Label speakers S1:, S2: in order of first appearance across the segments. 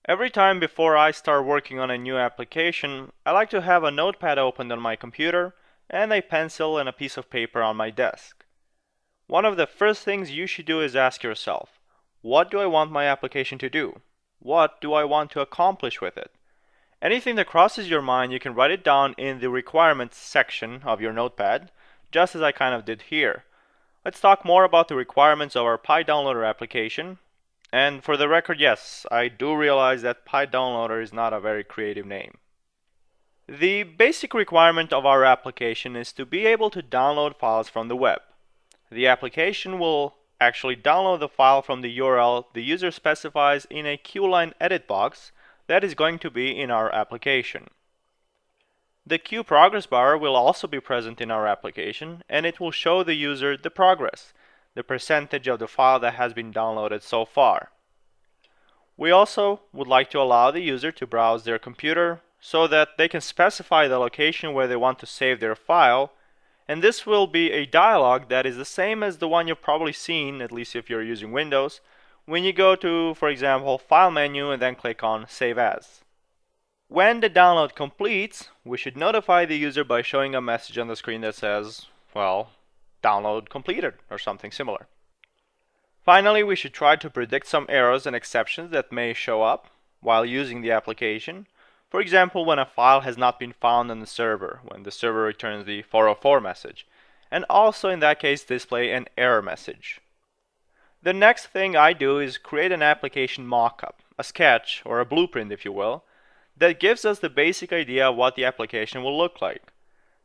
S1: Every time before I start working on a new application, I like to have a notepad opened on my computer and a pencil and a piece of paper on my desk. One of the first things you should do is ask yourself, what do I want my application to do? What do I want to accomplish with it? Anything that crosses your mind, you can write it down in the requirements section of your notepad, just as I kind of did here. Let's talk more about the requirements of our PyDownloader application. And for the record, yes, I do realize that PyDownloader is not a very creative name. The basic requirement of our application is to be able to download files from the web. The application will actually download the file from the URL the user specifies in a QLine edit box that is going to be in our application. The Q progress bar will also be present in our application, and it will show the user the progress, the percentage of the file that has been downloaded so far. We also would like to allow the user to browse their computer so that they can specify the location where they want to save their file, and this will be a dialog that is the same as the one you've probably seen, at least if you're using Windows, when you go to, for example, File menu and then click on Save As. When the download completes, we should notify the user by showing a message on the screen that says, well, download completed or something similar. Finally, we should try to predict some errors and exceptions that may show up while using the application. For example, when a file has not been found on the server, when the server returns the 404 message, and also in that case display an error message. The next thing I do is create an application mockup, a sketch or a blueprint if you will, that gives us the basic idea of what the application will look like.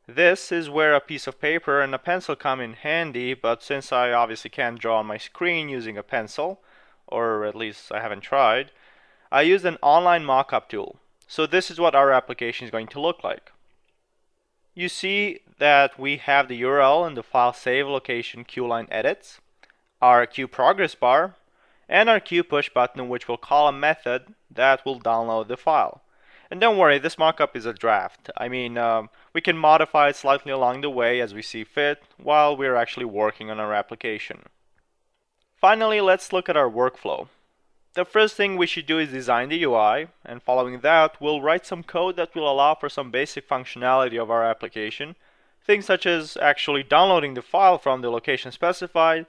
S1: This is where a piece of paper and a pencil come in handy, but since I obviously can't draw on my screen using a pencil, or at least I haven't tried, I used an online mockup tool. So this is what our application is going to look like. You see that we have the URL and the file save location QLine edits, our Q progress bar, and our Q push button, which will call a method that will download the file. And don't worry, this mockup is a draft. I mean, we can modify it slightly along the way as we see fit while we're actually working on our application. Finally, let's look at our workflow. The first thing we should do is design the UI, and following that, we'll write some code that will allow for some basic functionality of our application, things such as actually downloading the file from the location specified,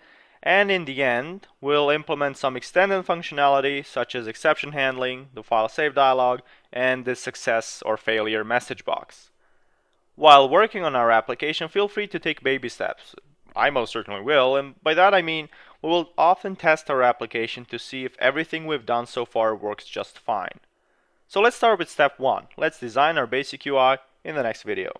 S1: and in the end, we'll implement some extended functionality such as exception handling, the file save dialog, and the success or failure message box. While working on our application, feel free to take baby steps. I most certainly will, and by that I mean we will often test our application to see if everything we've done so far works just fine. So let's start with step 1. Let's design our basic UI in the next video.